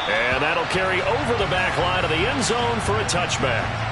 And that'll carry over the back line of the end zone for a touchback.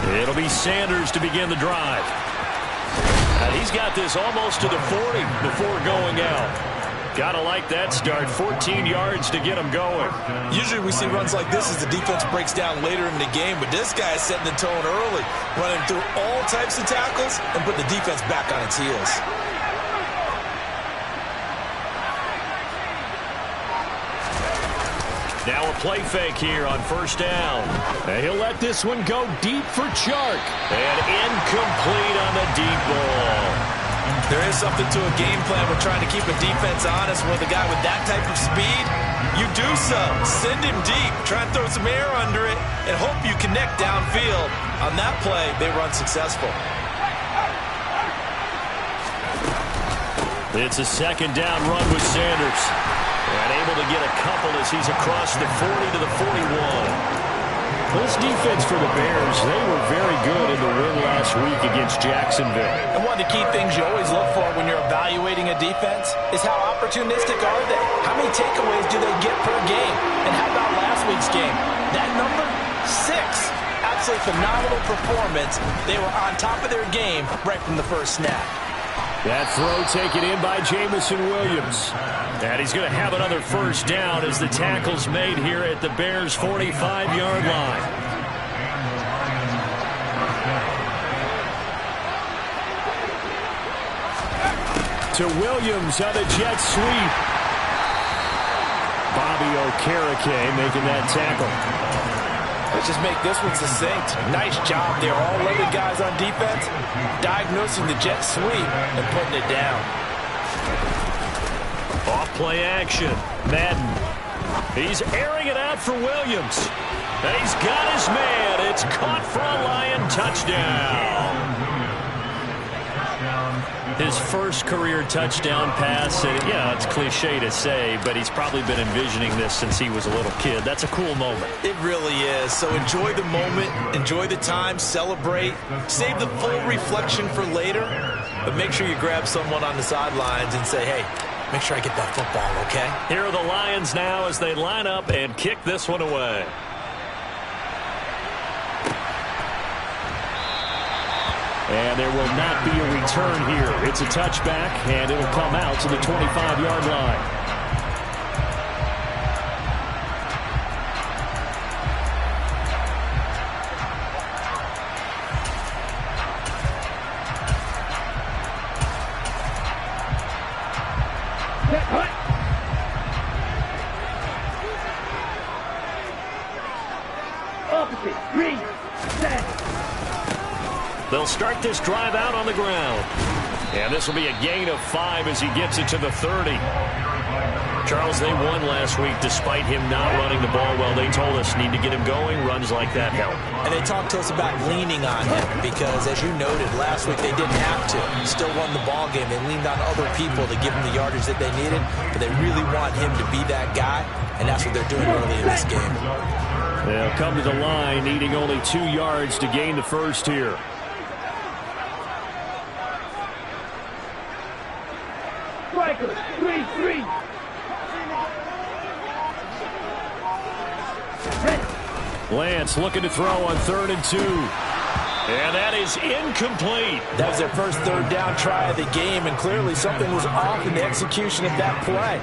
It'll be Sanders to begin the drive. And he's got this almost to the 40 before going out. Gotta like that start. 14 yards to get him going. Usually we see runs like this as the defense breaks down later in the game, but this guy is setting the tone early, running through all types of tackles and put the defense back on its heels. Now a play fake here on first down. And he'll let this one go deep for Chark. And incomplete on the deep ball. There is something to a game plan with trying to keep a defense honest with a guy with that type of speed. You do so. Send him deep. Try and throw some air under it and hope you connect downfield. On that play, they run successful. It's a second down run with Sanders. And able to get a couple as he's across the 40 to the 41. This defense for the Bears, they were very good in the win last week against Jacksonville. And one of the key things you always look for when you're evaluating a defense is how opportunistic are they? How many takeaways do they get per game? And how about last week's game? That number? 6. Absolutely phenomenal performance. They were on top of their game right from the first snap. That throw taken in by Jamison Williams. And he's going to have another first down as the tackle's made here at the Bears' 45-yard line. To Williams on the jet sweep. Bobby Okereke making that tackle. Let's just make this one succinct. Nice job there. All 11 guys on defense diagnosing the jet sweep and putting it down. Off play action. Madden. He's airing it out for Williams. And he's got his man. It's caught for a Lion touchdown. His first career touchdown pass. And, yeah, it's cliche to say, but he's probably been envisioning this since he was a little kid. That's a cool moment. It really is. So enjoy the moment, enjoy the time, celebrate, save the full reflection for later, but make sure you grab someone on the sidelines and say, hey, make sure I get that football, okay? Here are the Lions now as they line up and kick this one away. And there will not be a return here. It's a touchback, and it'll come out to the 25-yard line. They'll start this drive out on the ground. And this will be a gain of 5 as he gets it to the 30. Charles, they won last week despite him not running the ball well. They told us need to get him going. Runs like that help. And they talked to us about leaning on him because, as you noted, last week they didn't have to. Still won the ball game. They leaned on other people to give them the yardage that they needed. But they really want him to be that guy, and that's what they're doing early in this game. They'll come to the line needing only 2 yards to gain the first here. Strikers, 3-3. Lance looking to throw on 3rd and 2. And that is incomplete. That was their first third down try of the game, and clearly something was off in the execution of that play.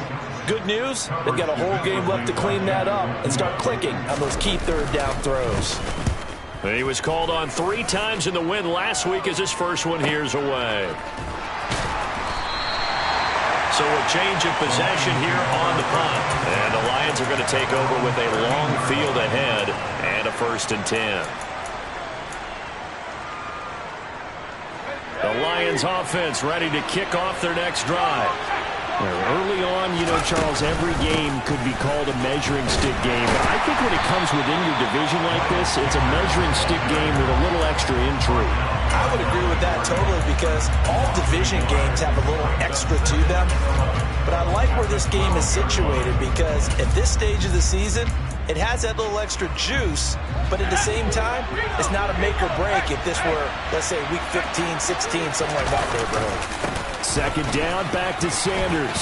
Good news, they've got a whole game left to clean that up and start clicking on those key third down throws. He was called on 3 times in the win last week as his first one here's away. So a change of possession here on the punt. And the Lions are going to take over with a long field ahead and a 1st and 10. The Lions offense ready to kick off their next drive. Well, early on, Charles, every game could be called a measuring stick game. But I think when it comes within your division like this, it's a measuring stick game with a little extra intrigue. I would agree with that totally because all division games have a little extra to them. But I like where this game is situated because at this stage of the season, it has that little extra juice, but at the same time, it's not a make or break if this were, let's say, week 15, 16, somewhere in that neighborhood. 2nd down, back to Sanders.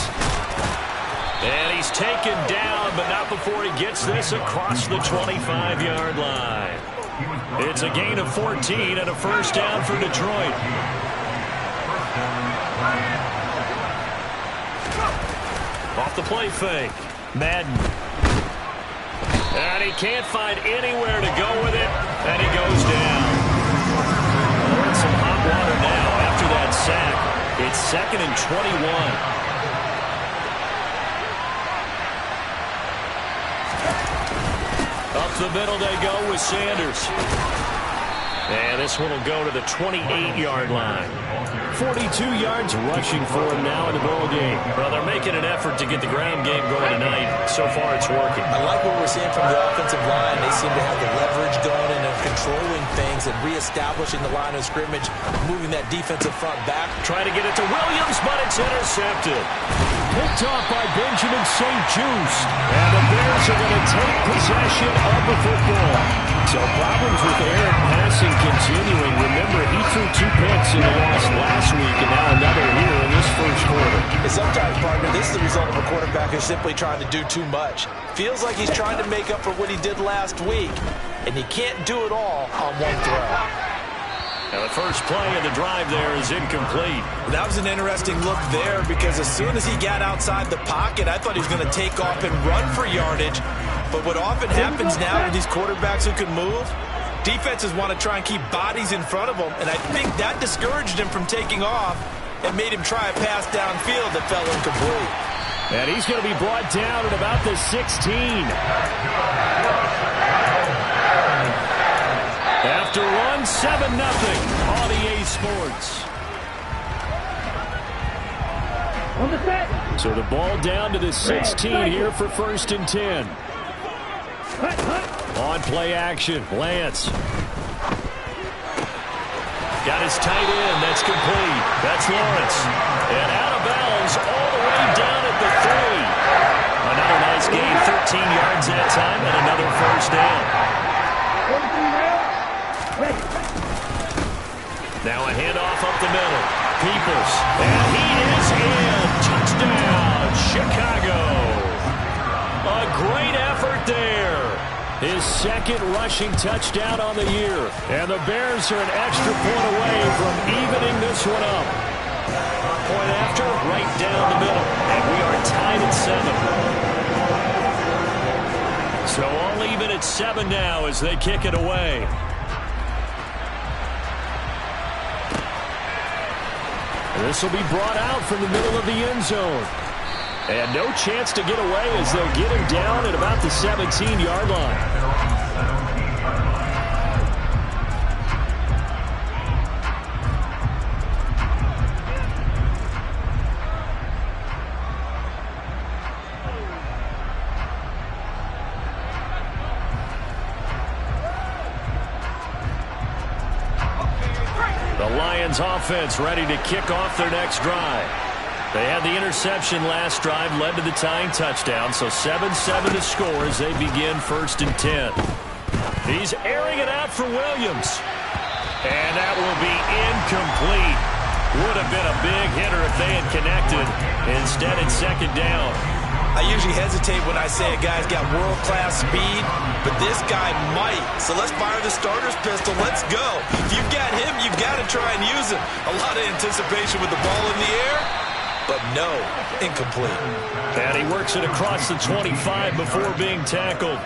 And he's taken down, but not before he gets this across the 25-yard line. It's a gain of 14 and a 1st down for Detroit. Off the play fake. Madden. And he can't find anywhere to go with it, and he goes down. Oh, it's some hot water now after that sack. It's 2nd and 21. Up the middle they go with Sanders. And this one will go to the 28-yard line. 42 yards rushing for him now in the ball game. Well, they're making an effort to get the ground game going tonight. So far, it's working. I like what we're seeing from the offensive line. They seem to have the leverage going and they're controlling things and reestablishing the line of scrimmage, moving that defensive front back. Trying to get it to Williams, but it's intercepted. Picked off by Benjamin St. Just. And the Bears are going to take possession of the football. So problems with Aaron passing continuing. Remember, he threw 2 picks in the loss last week, and now another here in this 1st quarter. And sometimes, partner, this is the result of a quarterback who's simply trying to do too much. Feels like he's trying to make up for what he did last week, and he can't do it all on one throw. Now the first play of the drive there is incomplete. That was an interesting look there because as soon as he got outside the pocket, I thought he was going to take off and run for yardage. But what often happens now with these quarterbacks who can move, defenses want to try and keep bodies in front of them, and I think that discouraged him from taking off and made him try a pass downfield that fell incomplete. And he's going to be brought down at about the 16. After one, 7-0 on EA Sports. On the set. So the ball down to the 16 here for 1st and 10. On play action, Lance. Got his tight end. That's complete. That's Lawrence. And out of bounds all the way down at the 3. Another nice gain, 13 yards that time, and another 1st down. Now a handoff up the middle. Peoples. And he is in. Touchdown, Chicago. A great effort there. His 2nd rushing touchdown on the year. And the Bears are an extra point away from evening this one up. Point after, right down the middle. And we are tied at 7. So all even at 7 now as they kick it away. This will be brought out from the middle of the end zone. And no chance to get away as they'll get him down at about the 17-yard line. The Lions offense ready to kick off their next drive. They had the interception last drive, led to the tying touchdown, so 7-7 to score as they begin 1st and 10. He's airing it out for Williams. And that will be incomplete. Would have been a big hitter if they had connected. Instead, it's 2nd down. I usually hesitate when I say a guy's got world-class speed, but this guy might. So let's fire the starter's pistol. Let's go. If you've got him, you've got to try and use him. A lot of anticipation with the ball in the air, but no, incomplete. And he works it across the 25 before being tackled.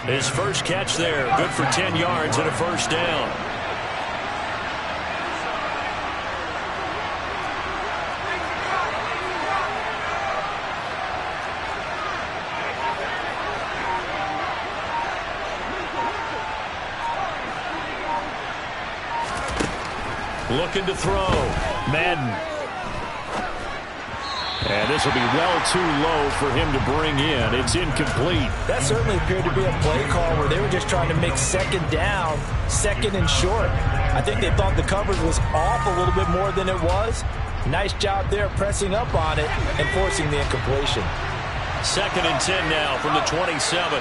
His first catch there, good for 10 yards and a 1st down. Looking to throw. Madden. And this will be well too low for him to bring in. It's incomplete. That certainly appeared to be a play call where they were just trying to make second down, second and short. I think they thought the coverage was off a little bit more than it was. Nice job there pressing up on it and forcing the incompletion. 2nd and 10 now from the 27.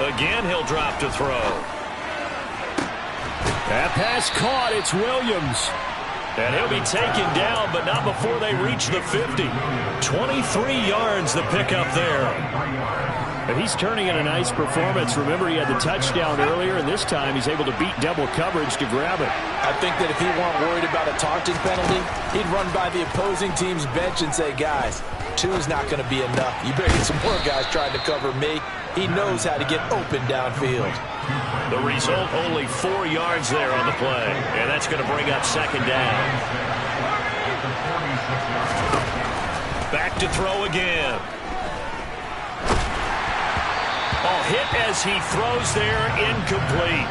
Again, he'll drop to throw. That pass caught. It's Williams. And he'll be taken down, but not before they reach the 50. 23 yards the pickup there. But he's turning in a nice performance. Remember, he had the touchdown earlier, and this time he's able to beat double coverage to grab it. I think that if he weren't worried about a taunting penalty, he'd run by the opposing team's bench and say, guys, 2 is not going to be enough. You better get some more guys trying to cover me. He knows how to get open downfield. The result, only 4 yards there on the play. And that's going to bring up 2nd down. Back to throw again. Oh, hit as he throws there, incomplete.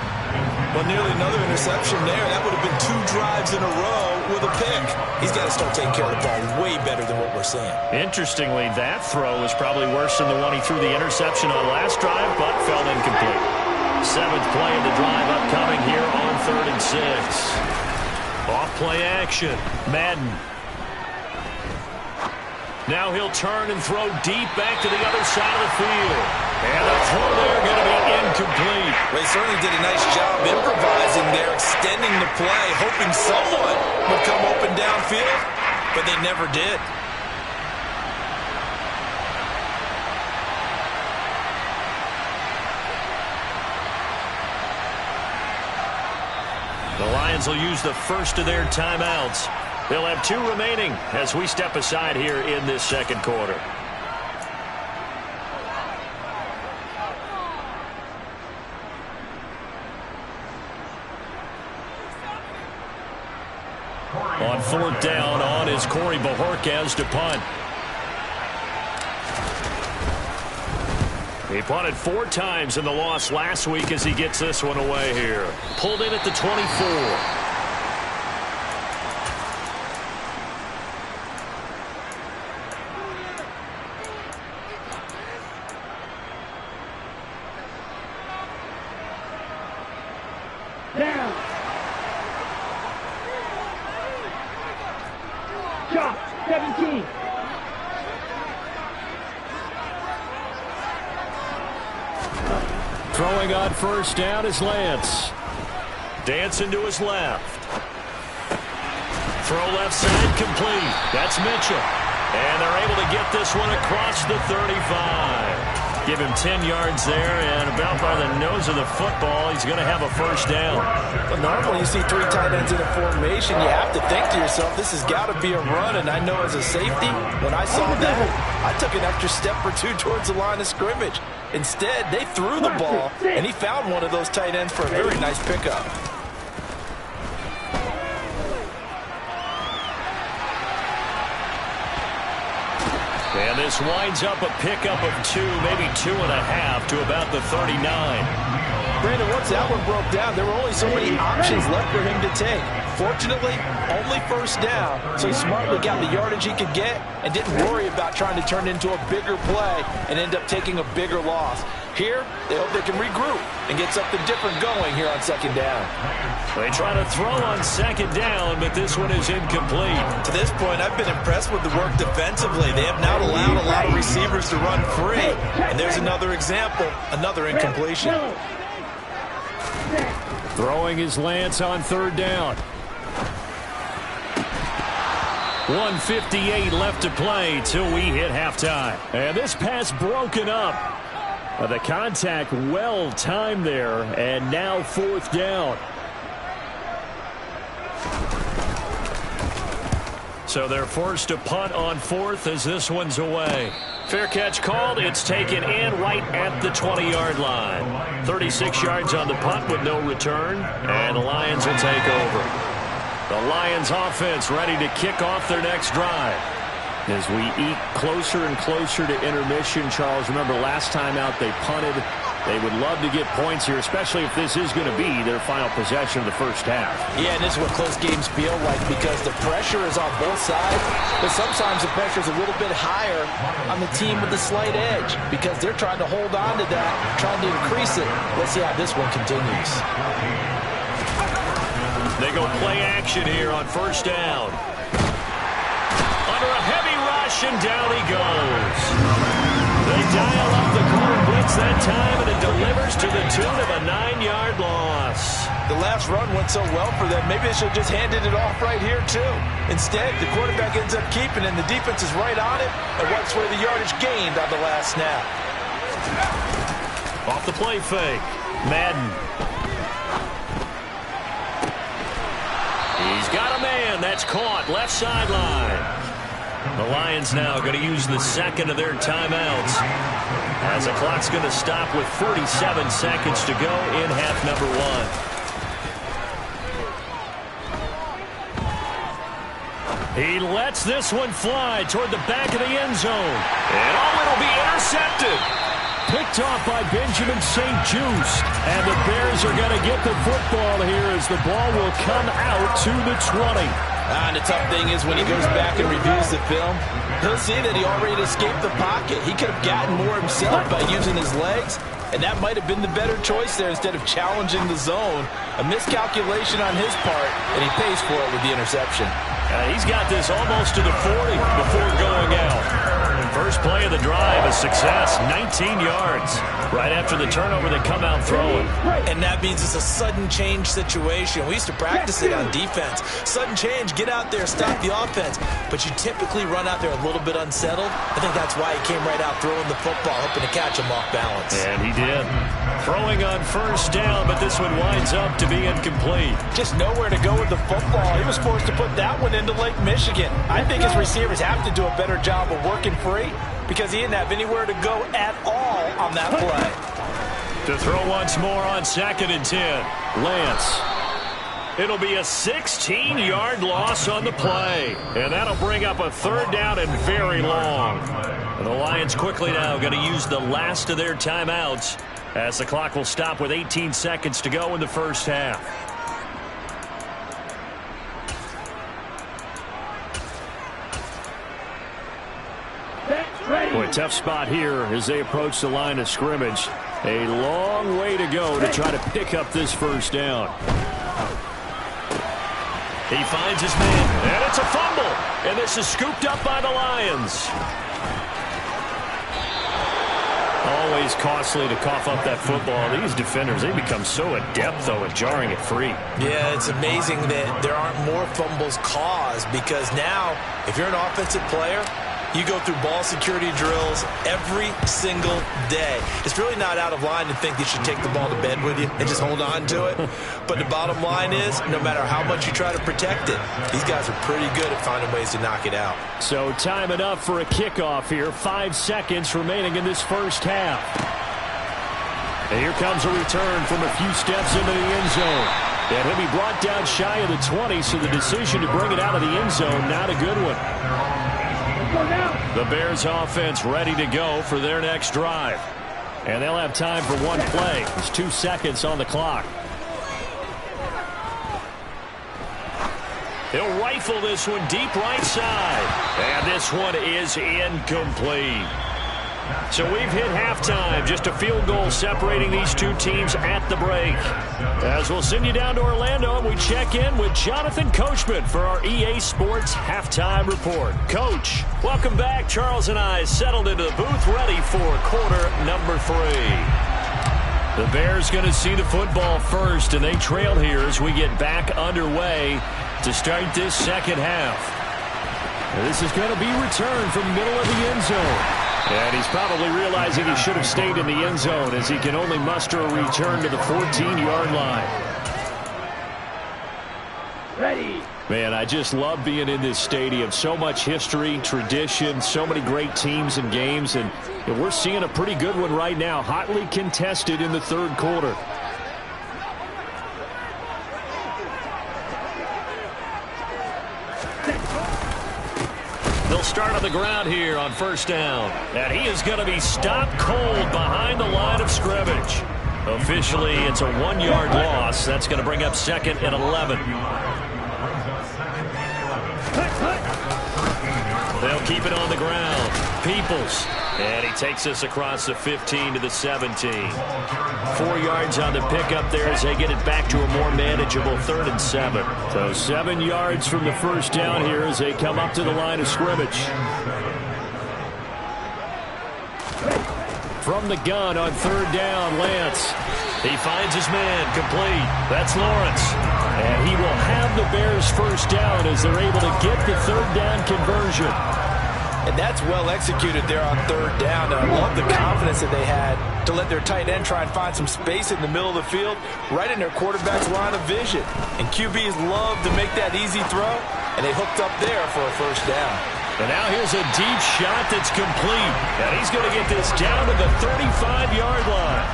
Well, nearly another interception there. That would have been 2 drives in a row with a pick. He's got to start taking care of the ball way better than what we're seeing. Interestingly, that throw was probably worse than the one he threw the interception on last drive, but fell incomplete. 7th play of the drive upcoming here on 3rd and 6. Off play action. Madden. Now he'll turn and throw deep back to the other side of the field. And the throw there going to be incomplete. Well, he certainly did a nice job improvising there, extending the play, hoping someone would come open downfield, but they never did. The Lions will use the first of their timeouts. They'll have 2 remaining as we step aside here in this 2nd quarter. On 4th down, on is Corey Bajorquez to punt. He punted 4 times in the loss last week as he gets this one away here. Pulled in at the 24. Down. Chop. 17. Throwing on 1st down is Lance. Dancing to his left. Throw left side complete. That's Mitchell. And they're able to get this one across the 35. Give him 10 yards there, and about by the nose of the football, he's going to have a 1st down. Well, normally you see 3 tight ends in a formation, you have to think to yourself, this has got to be a run. And I know as a safety, when I saw that, I took an extra step or 2 towards the line of scrimmage. Instead, they threw the ball, and he found one of those tight ends for a very nice pickup. And this winds up a pickup of 2, maybe 2.5 to about the 39. Brandon, once that one broke down, there were only so many options left for him to take. Fortunately, only 1st down, so he smartly got the yardage he could get and didn't worry about trying to turn it into a bigger play and end up taking a bigger loss. Here, they hope they can regroup and get something different going here on 2nd down. They try to throw on 2nd down, but this one is incomplete. To this point, I've been impressed with the work defensively. They have not allowed a lot of receivers to run free. And there's another example, another incompletion. Throwing is Lance on 3rd down. 1:58 left to play till we hit halftime. And this pass broken up. The contact well timed there, and now 4th down. So they're forced to punt on 4th as this one's away. Fair catch called. It's taken in right at the 20-yard line. 36 yards on the punt with no return, and the Lions will take over. The Lions offense ready to kick off their next drive. As we eat closer and closer to intermission, Charles, remember last time out they punted They would love to get points here, especially if this is going to be their final possession of the first half. Yeah, and this is what close games feel like because the pressure is on both sides, but sometimes the pressure is a little bit higher on the team with the slight edge because they're trying to hold on to that, trying to increase it. Let's see how this one continues. They go play action here on first down. Under a heavy rush, and down he goes. They dial up the corner blitz that time, and it delivers to the tune of a 9-yard loss. The last run went so well for them, maybe they should have just handed it off right here, too. Instead, the quarterback ends up keeping it, and the defense is right on it, and wipes away the yardage gained on the last snap. Off the play fake. Madden. He's got a man. That's caught. Left sideline. The Lions now going to use the second of their timeouts as the clock's going to stop with 47 seconds to go in half number 1. He lets this one fly toward the back of the end zone. And it'll be intercepted. Picked off by Benjamin St-Juste. And the Bears are going to get the football here as the ball will come out to the 20. And the tough thing is when he goes back and reviews the film, he'll see that he already escaped the pocket. He could have gotten more himself by using his legs, and that might have been the better choice there instead of challenging the zone. A miscalculation on his part, and he pays for it with the interception. He's got this almost to the 40 before going out. First play of the drive, a success, 19 yards. Right after the turnover, they come out throwing. And that means it's a sudden change situation. We used to practice it on defense. Sudden change, get out there, stop the offense. But you typically run out there a little bit unsettled. I think that's why he came right out throwing the football, hoping to catch him off balance. And he did. Throwing on first down, but this one winds up to be incomplete. Just nowhere to go with the football. He was forced to put that one into Lake Michigan. I think his receivers have to do a better job of working free because he didn't have anywhere to go at all on that play. To throw once more on second and 10. Lance. It'll be a 16-yard loss on the play. And that'll bring up a third down and very long. And the Lions quickly now going to use the last of their timeouts as the clock will stop with 18 seconds to go in the first half. Boy, tough spot here as they approach the line of scrimmage. A long way to go to try to pick up this first down. He finds his man, and it's a fumble. And this is scooped up by the Lions. Always costly to cough up that football. These defenders, they become so adept, though, at jarring it free. Yeah, it's amazing that there aren't more fumbles caused because now, if you're an offensive player, you go through ball security drills every single day. It's really not out of line to think you should take the ball to bed with you and just hold on to it. But the bottom line is, no matter how much you try to protect it, these guys are pretty good at finding ways to knock it out. So time enough for a kickoff here. 5 seconds remaining in this first half. And here comes a return from a few steps into the end zone. And he'll be brought down shy of the 20, so the decision to bring it out of the end zone, not a good one. The Bears offense ready to go for their next drive. And they'll have time for one play. There's 2 seconds on the clock. He'll rifle this one deep right side. And this one is incomplete. So we've hit halftime. Just a field goal separating these two teams at the break. As we'll send you down to Orlando, and we check in with Jonathan Coachman for our EA Sports Halftime Report. Coach, welcome back. Charles and I settled into the booth ready for quarter number 3. The Bears going to see the football first, and they trail here as we get back underway to start this second half. And this is going to be returned from the middle of the end zone. And he's probably realizing he should have stayed in the end zone as he can only muster a return to the 14-yard line. Ready. Man, I just love being in this stadium. So much history, tradition, so many great teams and games. And we're seeing a pretty good one right now, hotly contested in the third quarter. They'll start on the ground here on first down. And he is going to be stopped cold behind the line of scrimmage. Officially, it's a 1-yard loss. That's going to bring up 2nd and 11. They'll keep it on the ground. Peoples. And he takes us across the 15 to the 17. 4 yards on the pickup there as they get it back to a more manageable 3rd and 7. So 7 yards from the first down here as they come up to the line of scrimmage. From the gun on 3rd down, Lance. He finds his man, complete. That's Lawrence. And he will have the Bears first down as they're able to get the 3rd down conversion. And that's well executed there on 3rd down. And I love the confidence that they had to let their tight end try and find some space in the middle of the field, right in their quarterback's line of vision. And QBs love to make that easy throw, and they hooked up there for a first down. And now here's a deep shot that's complete. And he's going to get this down to the 35-yard line.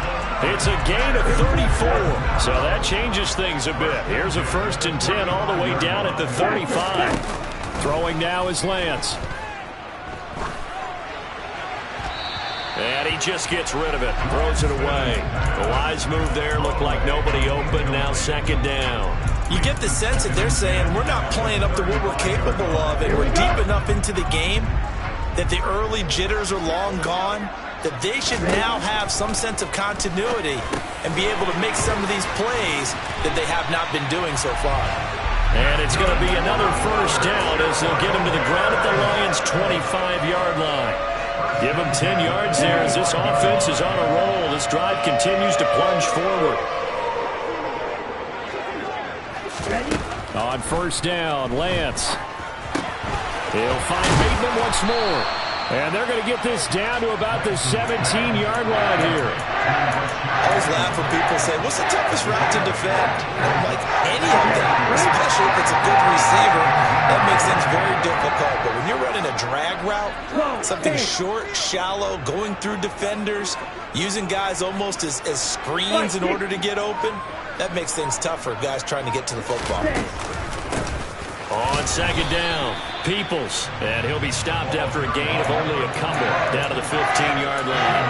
It's a gain of 34. So that changes things a bit. Here's a 1st and 10 all the way down at the 35. Throwing now is Lance. And he just gets rid of it. Throws it away. The wise move there. Looked like nobody open. Now 2nd down. You get the sense that they're saying we're not playing up to what we're capable of, and we're deep enough into the game that the early jitters are long gone, that they should now have some sense of continuity and be able to make some of these plays that they have not been doing so far. And it's going to be another first down as they'll get him to the ground at the Lions' 25-yard line. Give him 10 yards there as this offense is on a roll. This drive continues to plunge forward. On first down, Lance. He'll find Bateman once more. And they're going to get this down to about the 17-yard line here. I always laugh when people say, what's the toughest route to defend? I'm like, any of them, especially if it's a good receiver, that makes things very difficult. But when you're running a drag route, something short, shallow, going through defenders, using guys almost as screens in order to get open, that makes things tough for guys trying to get to the football. On 2nd down, Peoples. And he'll be stopped after a gain of only a couple down to the 15-yard line.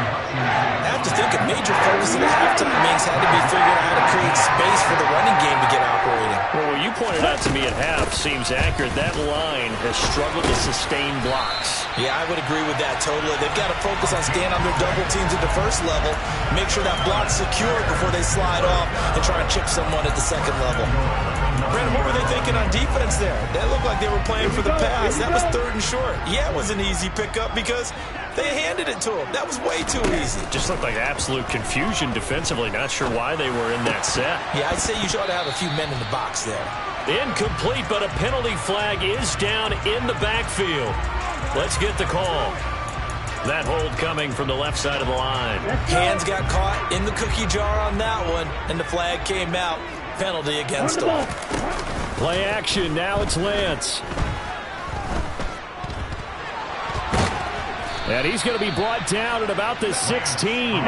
I have to think a major focus of the halftime means had to be figuring out how to create space for the running game to get operating. Well, what you pointed out to me at half seems accurate. That line has struggled to sustain blocks. Yeah, I would agree with that totally. They've got to focus on staying on their double teams at the first level, make sure that block's secured before they slide off and try and chip someone at the 2nd level. Brandon, what were they thinking on defense there? That looked like they were playing for the pass. That was 3rd and short. Yeah, it was an easy pickup because they handed it to him. That was way too easy. Just looked like absolute confusion defensively. Not sure why they were in that set. Yeah, I'd say you ought to have a few men in the box there. Incomplete, but a penalty flag is down in the backfield. Let's get the call. That hold coming from the left side of the line. Hands got caught in the cookie jar on that one, and the flag came out. Penalty against him. Play action. Now it's Lance. And he's going to be brought down at about the 16.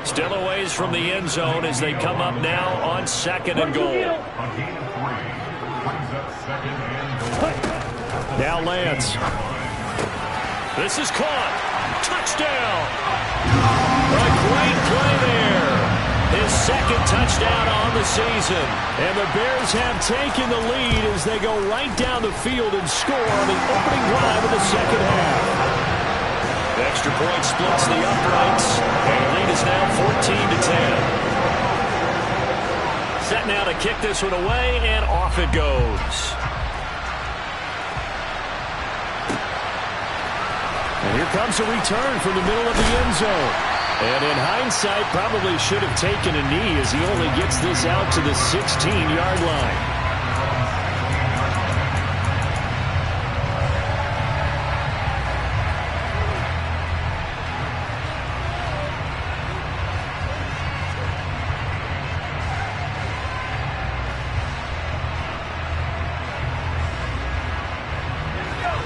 Still a ways from the end zone as they come up now on 2nd and goal. Now Lance. This is caught. Touchdown. A great play there. His 2nd touchdown on the season. And the Bears have taken the lead as they go right down the field and score on the opening drive of the 2nd half. The extra point splits the uprights. And the lead is now 14-10. Set now to kick this one away, and off it goes. And here comes a return from the middle of the end zone. And in hindsight, probably should have taken a knee as he only gets this out to the 16-yard line.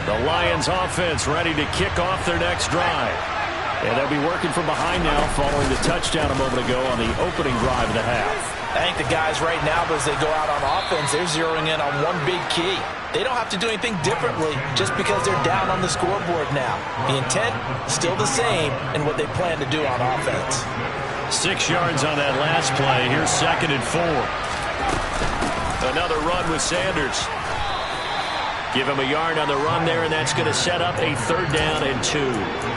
The Lions offense ready to kick off their next drive. And they'll be working from behind now following the touchdown a moment ago on the opening drive of the half. I think the guys right now, as they go out on offense, they're zeroing in on one big key. They don't have to do anything differently just because they're down on the scoreboard now. The intent is still the same in what they plan to do on offense. 6 yards on that last play. Here's 2nd and 4. Another run with Sanders. Give him a yard on the run there, and that's going to set up a 3rd down and 2.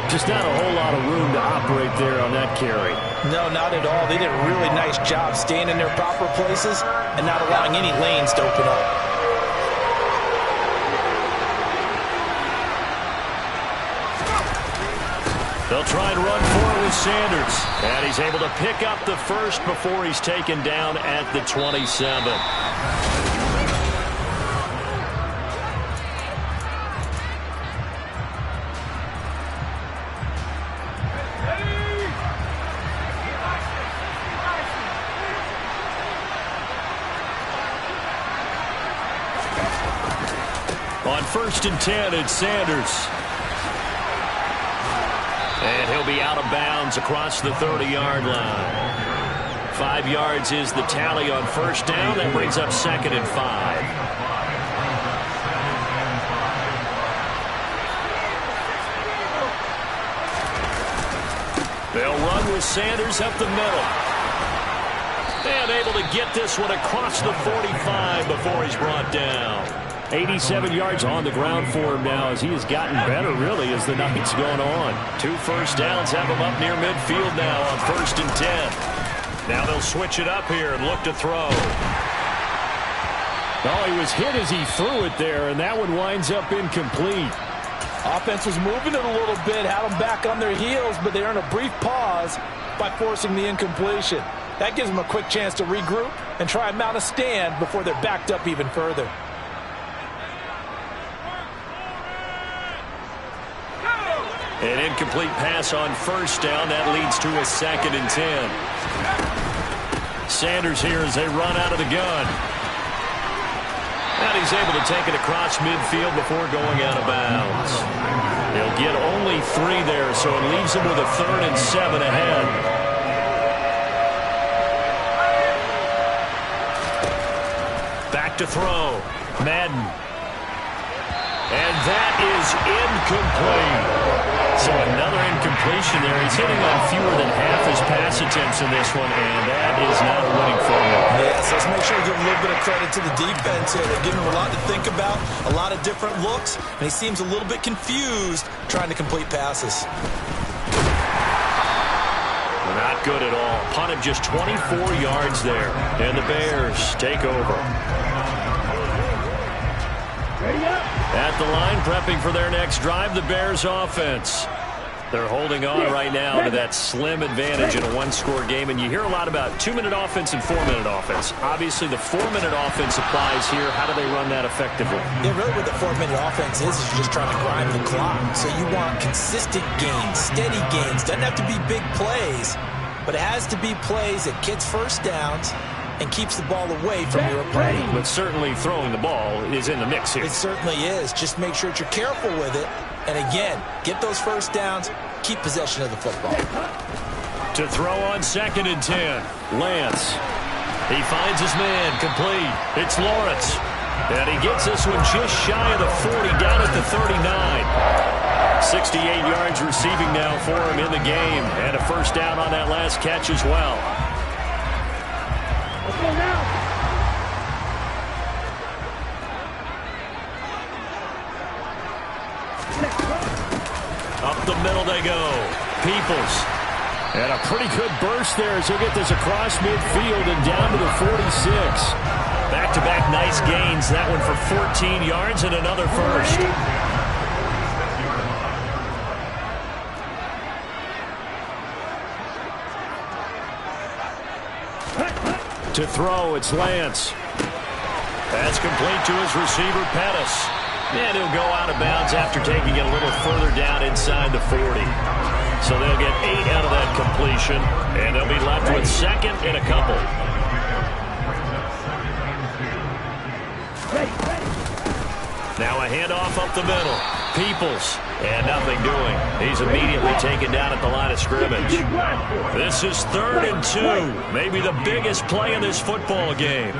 Just not a whole lot of room to operate there on that carry. No, not at all. They did a really nice job staying in their proper places and not allowing any lanes to open up. They'll try and run forward with Sanders. And he's able to pick up the first before he's taken down at the 27. On 1st and 10, it's Sanders. And he'll be out of bounds across the 30-yard line. 5 yards is the tally on 1st down. That brings up 2nd and 5. They'll run with Sanders up the middle. And able to get this one across the 45 before he's brought down. 87 yards on the ground for him now as he has gotten better, really, as the night's gone on. 2 first downs have him up near midfield now on 1st and 10. Now they'll switch it up here and look to throw. Oh, he was hit as he threw it there, and that one winds up incomplete. Offense was moving it a little bit, had them back on their heels, but they earned a brief pause by forcing the incompletion. That gives them a quick chance to regroup and try and mount a stand before they're backed up even further. An incomplete pass on 1st down. That leads to a 2nd and 10. Sanders here as they run out of the gun. And he's able to take it across midfield before going out of bounds. He'll get only 3 there, so it leaves him with a 3rd and 7 ahead. Back to throw. Madden. And that is incomplete. So another incompletion there. He's hitting on fewer than half his pass attempts in this one, and that is not a winning formula. Yes, let's make sure we give a little bit of credit to the defense here. They're giving him a lot to think about, a lot of different looks, and he seems a little bit confused trying to complete passes. Not good at all. Punt of just 24 yards there, and the Bears take over. At the line, prepping for their next drive, the Bears offense. They're holding on right now to that slim advantage in a 1-score game, and you hear a lot about 2-minute offense and 4-minute offense. Obviously, the 4-minute offense applies here. How do they run that effectively? Yeah, really what the 4-minute offense is you're just trying to grind the clock. So you want consistent gains, steady gains. Doesn't have to be big plays, but it has to be plays that gets first downs and keeps the ball away from your opponent. But certainly throwing the ball is in the mix here. It certainly is. Just make sure that you're careful with it. And again, get those first downs, keep possession of the football. To throw on 2nd and 10, Lance. He finds his man, complete. It's Lawrence. And he gets this one just shy of the 40, down at the 39. 68 yards receiving now for him in the game. And a first down on that last catch as well. Let's go now. Up the middle they go. Peoples. And a pretty good burst there as he'll get this across midfield and down to the 46. Back-to-back nice gains. That one for 14 yards and another first. To throw, it's Lance. That's complete to his receiver, Pettis. And he'll go out of bounds after taking it a little further down inside the 40. So they'll get 8 out of that completion, and they'll be left with 2nd and a couple. Now a handoff up the middle. Peoples, and nothing doing. He's immediately taken down at the line of scrimmage. This is 3rd and 2, maybe the biggest play in this football game.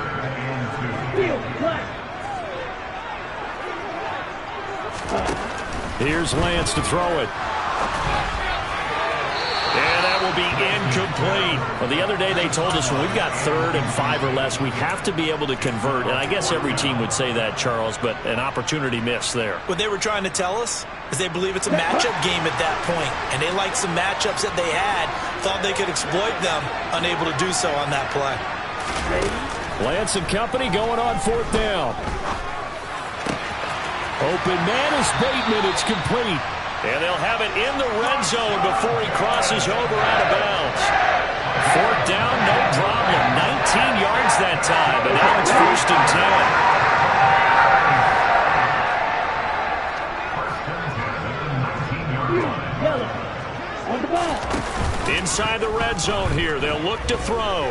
Here's Lance to throw it. And that will be incomplete. Well, the other day they told us when we've got 3rd and 5 or less, we have to be able to convert. And I guess every team would say that, Charles, but an opportunity missed there. What they were trying to tell us is they believe it's a matchup game at that point, and they liked some matchups that they had, thought they could exploit them, unable to do so on that play. Lance and company going on 4th down. Open man is Bateman. It's complete. And they'll have it in the red zone before he crosses over out of bounds. 4th down, no problem. 19 yards that time, but now it's 1st and 10. Inside the red zone here, they'll look to throw.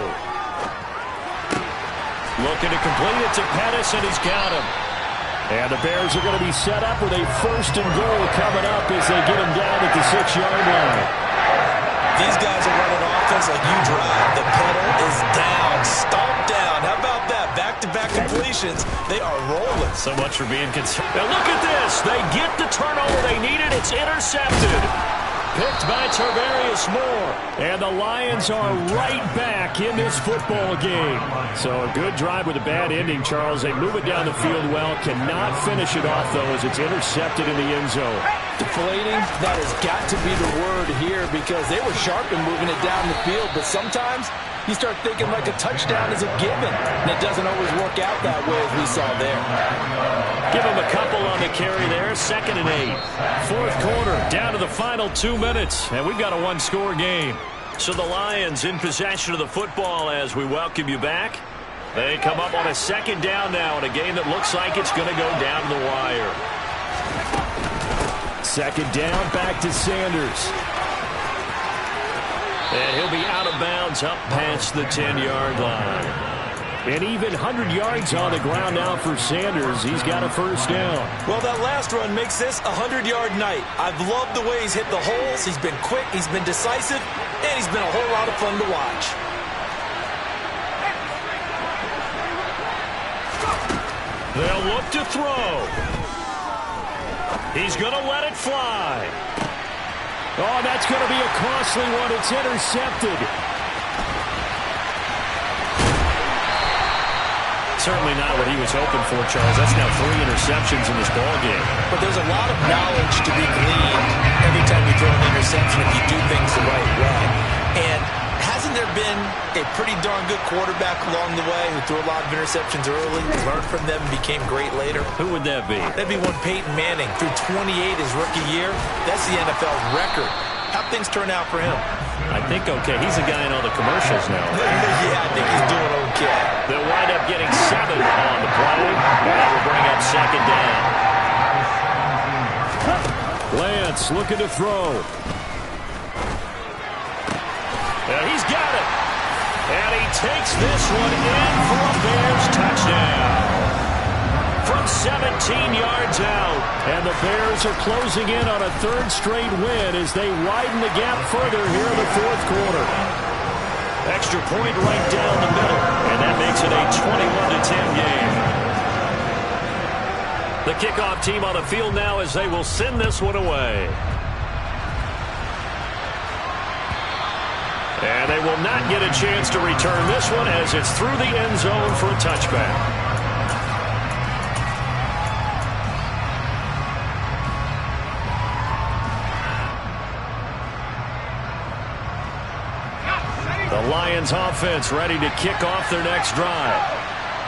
Looking to complete it to Pettis, and he's got him. And the Bears are going to be set up with a 1st and goal coming up as they get him down at the 6-yard line. These guys are running offense like you drive. The pedal is down, stomped down. How about that? Back-to-back completions. They are rolling. So much for being concerned. Now look at this. They get the turnover they needed. It's intercepted. Picked by Tarvarius Moore. And the Lions are right back in this football game. So a good drive with a bad ending, Charles. They move it down the field well. Cannot finish it off, though, as it's intercepted in the end zone. Deflating, that has got to be the word here because they were sharp in moving it down the field. But sometimes you start thinking like a touchdown is a given. And it doesn't always work out that way as we saw there. Give him a couple on the carry there. 2nd and 8. 4th quarter, down to the final 2 minutes. And we've got a 1-score game. So the Lions in possession of the football as we welcome you back. They come up on a 2nd down now in a game that looks like it's going to go down the wire. 2nd down, back to Sanders. And he'll be out of bounds up past the 10-yard line. And even 100 yards on the ground now for Sanders. He's got a 1st down. Well, that last run makes this a 100-yard night. I've loved the way he's hit the holes. He's been quick, he's been decisive, and he's been a whole lot of fun to watch. They'll look to throw. He's going to let it fly. Oh, that's going to be a costly one. It's intercepted. Certainly not what he was hoping for, Charles. That's now 3 interceptions in this ballgame. But there's a lot of knowledge to be gleaned every time you throw an interception if you do things the right way. And hasn't there been a pretty darn good quarterback along the way who threw a lot of interceptions early, learned from them, and became great later? Who would that be? That'd be one Peyton Manning. Threw 28 his rookie year. That's the NFL record. How'd things turn out for him? I think okay. He's a guy in all the commercials now. Yeah, I think he's doing okay. They'll wind up getting 7 on the play. And that will bring up 2nd down. Lance looking to throw. And he's got it. And he takes this one in for a Bears touchdown. From 17 yards out. And the Bears are closing in on a 3rd straight win as they widen the gap further here in the 4th quarter. Extra point right down the middle. And that makes it a 21-10 game. The kickoff team on the field now as they will send this one away. And they will not get a chance to return this one as it's through the end zone for a touchback. The Lions offense ready to kick off their next drive.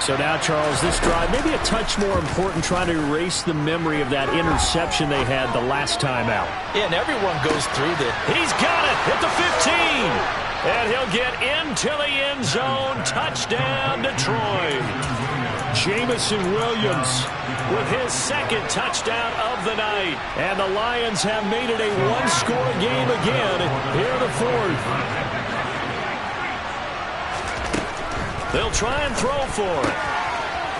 So now, Charles, this drive maybe a touch more important, trying to erase the memory of that interception they had the last time out. Yeah, and everyone goes through this. He's got it at the 15. And he'll get into the end zone. Touchdown, Detroit. Jamison Williams with his 2nd touchdown of the night. And the Lions have made it a 1-score game again here in the 4th. They'll try and throw for it.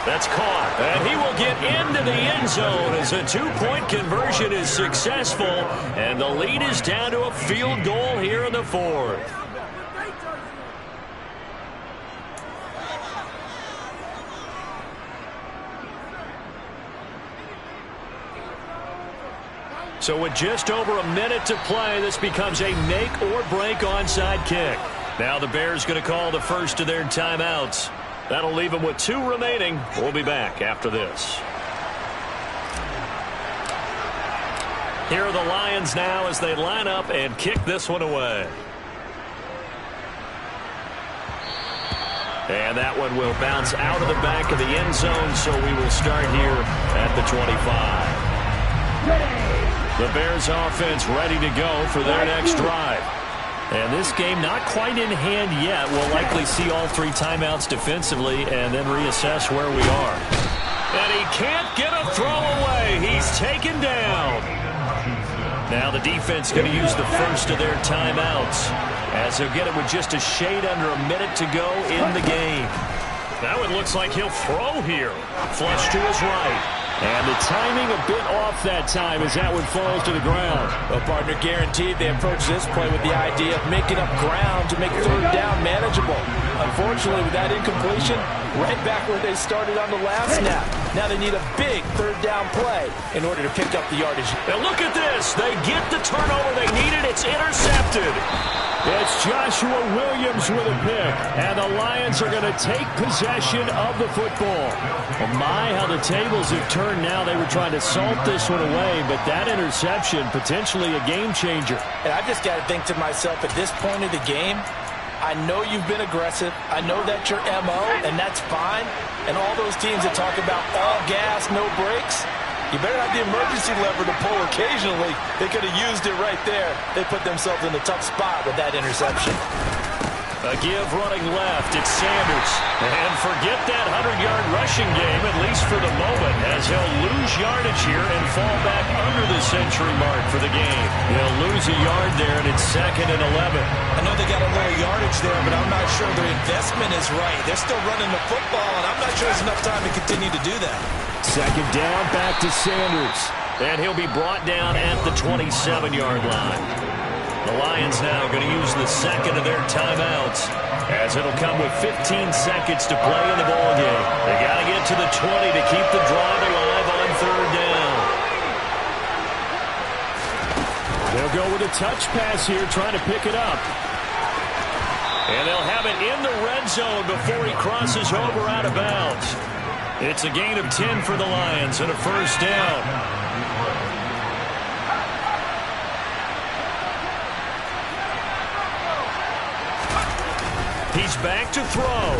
That's caught. And he will get into the end zone as a two-point conversion is successful. And the lead is down to a field goal here in the fourth. So with just over a minute to play, this becomes a make-or-break onside kick. Now the Bears going to call the first of their timeouts. That'll leave them with 2 remaining. We'll be back after this. Here are the Lions now as they line up and kick this one away. And that one will bounce out of the back of the end zone, so we will start here at the 25. The Bears offense ready to go for their next drive. And this game not quite in hand yet. We'll likely see all 3 timeouts defensively and then reassess where we are. And he can't get a throw away. He's taken down. Now the defense going to use the first of their timeouts as he'll get it with just a shade under a minute to go in the game. Now it looks like he'll throw here. Flush to his right. And the timing a bit off that time as that one falls to the ground. Well, partner, guaranteed they approach this play with the idea of making up ground to make third down manageable. Unfortunately, with that incompletion, right back where they started on the last snap. Now they need a big third down play in order to pick up the yardage. Now look at this. They get the turnover they needed. It's intercepted. It's Joshua Williams with a pick, and the Lions are going to take possession of the football. Well, my, how the tables have turned now. They were trying to salt this one away, but that interception, potentially a game changer. And I just got to think to myself, at this point of the game, I know you've been aggressive. I know that's your MO, and that's fine. And all those teams that talk about all gas, no brakes, you better have the emergency lever to pull occasionally. They could have used it right there. They put themselves in a tough spot with that interception. A give running left. It's Sanders. And forget that 100-yard rushing game, at least for the moment, as he'll lose yardage here and fall back under the century mark for the game. He'll lose a yard there, and it's 2nd and 11. I know they got a little yardage there, but I'm not sure their investment is right. They're still running the football, and I'm not sure there's enough time to continue to do that. 2nd down, back to Sanders. And he'll be brought down at the 27-yard line. The Lions now going to use the second of their timeouts as it'll come with 15 seconds to play in the ballgame. They got to get to the 20 to keep the drive alive on 3rd down. They'll go with a touch pass here, trying to pick it up. And they'll have it in the red zone before he crosses over out of bounds. It's a gain of 10 for the Lions and a 1st down. He's back to throw.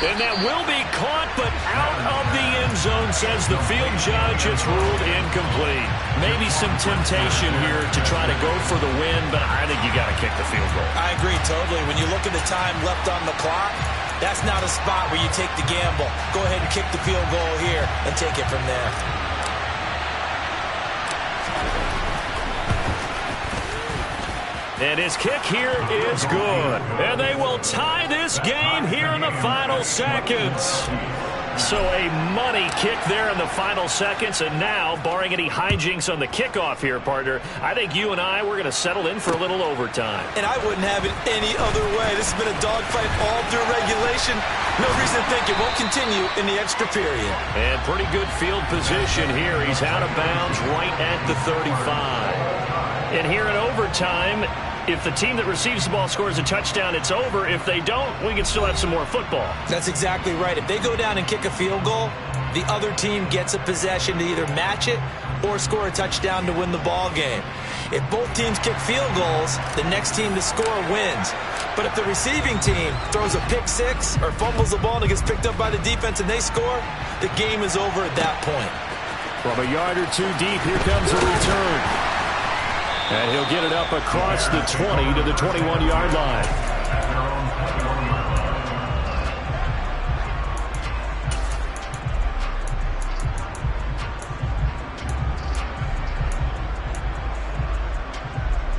And that will be caught, but out of the end zone, says the field judge. It's ruled incomplete. Maybe some temptation here to try to go for the win, but I think you got to kick the field goal. I agree totally. When you look at the time left on the clock, that's not a spot where you take the gamble. Go ahead and kick the field goal here and take it from there. And his kick here is good. And they will tie this game here in the final seconds. So a money kick there in the final seconds. And now, barring any hijinks on the kickoff here, partner, I think you and I, we're going to settle in for a little overtime. And I wouldn't have it any other way. This has been a dogfight all through regulation. No reason to think it won't continue in the extra period. And pretty good field position here. He's out of bounds right at the 35. And here in overtime, if the team that receives the ball scores a touchdown, it's over. If they don't, we can still have some more football. That's exactly right. If they go down and kick a field goal, the other team gets a possession to either match it or score a touchdown to win the ball game. If both teams kick field goals, the next team to score wins. But if the receiving team throws a pick six or fumbles the ball and it gets picked up by the defense and they score, the game is over at that point. From a yard or two deep, here comes a return. And he'll get it up across the 20 to the 21-yard line.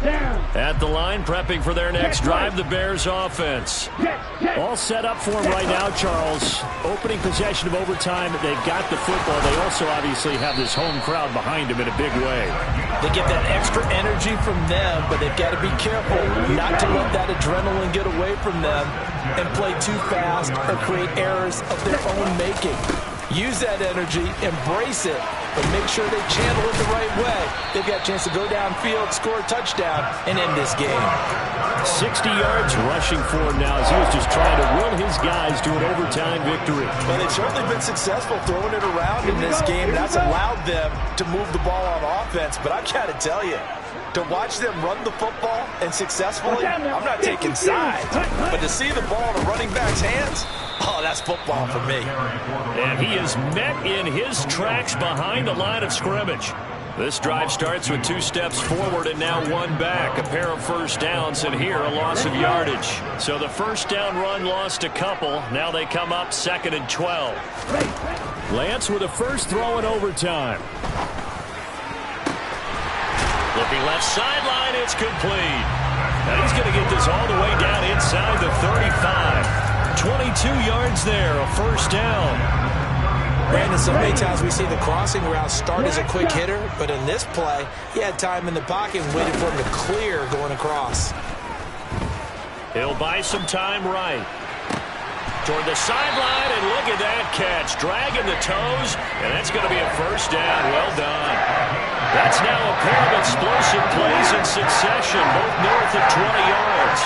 Down. At the line, prepping for their next drive, the Bears offense. All set up for them right now, Charles. Opening possession of overtime. They've got the football. They also obviously have this home crowd behind them in a big way. They get that extra energy from them, but they've got to be careful not to let that adrenaline get away from them and play too fast or create errors of their own making. Use that energy, embrace it, but make sure they channel it the right way. They've got a chance to go downfield, score a touchdown, and end this game. 60 yards rushing for him now as he was just trying to will his guys to an overtime victory. Well, they've certainly been successful throwing it around in this game, and that's allowed them to move the ball on offense. But I've got to tell you, to watch them run the football and successfully, I'm not taking sides. But to see the ball in a running back's hands, oh, that's football for me. And he is met in his tracks behind the line of scrimmage. This drive starts with 2 steps forward and now 1 back. A pair of first downs, and here a loss of yardage. So the first down run lost a couple. Now they come up 2nd and 12. Lance with a first throw in overtime. Looking left sideline, it's complete. Now he's going to get this all the way down inside the 35. 22 yards there, a first down. Brandon, so many times we see the crossing route start as a quick hitter, but in this play, he had time in the pocket and waited for him to clear going across. He'll buy some time right. Toward the sideline, and look at that catch. Dragging the toes, and that's going to be a first down. Well done. That's now a pair of explosive plays in succession, both north of 20 yards.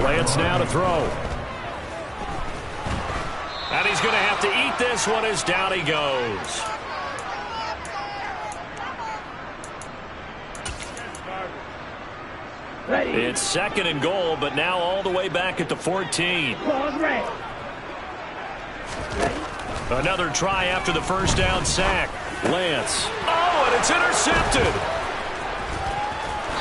Lance now to throw. And he's going to have to eat this one as down he goes. It's 2nd and goal, but now all the way back at the 14. Another try after the first down sack. Lance. Oh, and it's intercepted.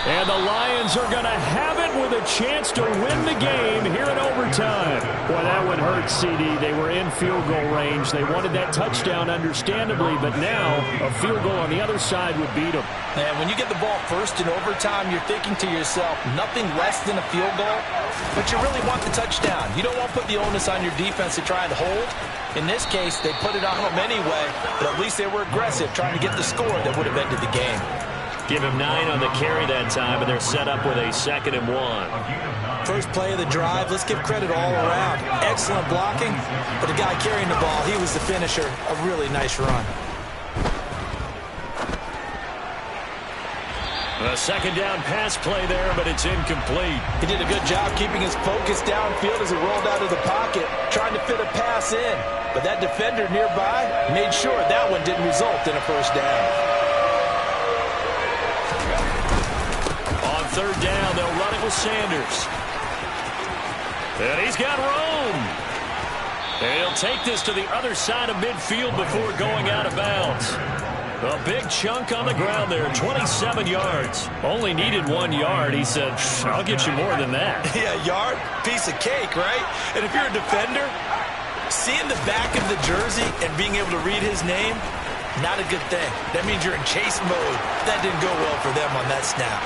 And the Lions are going to have it with a chance to win the game here in overtime. Boy, that would hurt, CD. They were in field goal range. They wanted that touchdown, understandably, but now a field goal on the other side would beat them. And when you get the ball first in overtime, you're thinking to yourself, nothing less than a field goal, but you really want the touchdown. You don't want to put the onus on your defense to try and hold. In this case, they put it on them anyway, but at least they were aggressive, trying to get the score that would have ended the game. Give him 9 on the carry that time, and they're set up with a 2nd and 1. First play of the drive, let's give credit all around. Excellent blocking, but the guy carrying the ball, he was the finisher. A really nice run. A 2nd down pass play there, but it's incomplete. He did a good job keeping his focus downfield as he rolled out of the pocket, trying to fit a pass in. But that defender nearby made sure that one didn't result in a first down. 3rd down, they'll run it with Sanders. And he's got room. And he'll take this to the other side of midfield before going out of bounds. A big chunk on the ground there, 27 yards. Only needed 1 yard. He said, I'll get you more than that. Yeah, yard, piece of cake, right? And if you're a defender, seeing the back of the jersey and being able to read his name, not a good thing. That means you're in chase mode. That didn't go well for them on that snap.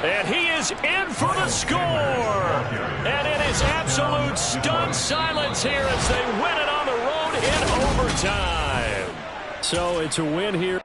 And he is in for the score. And it is absolute stunned silence here as they win it on the road in overtime. So it's a win here.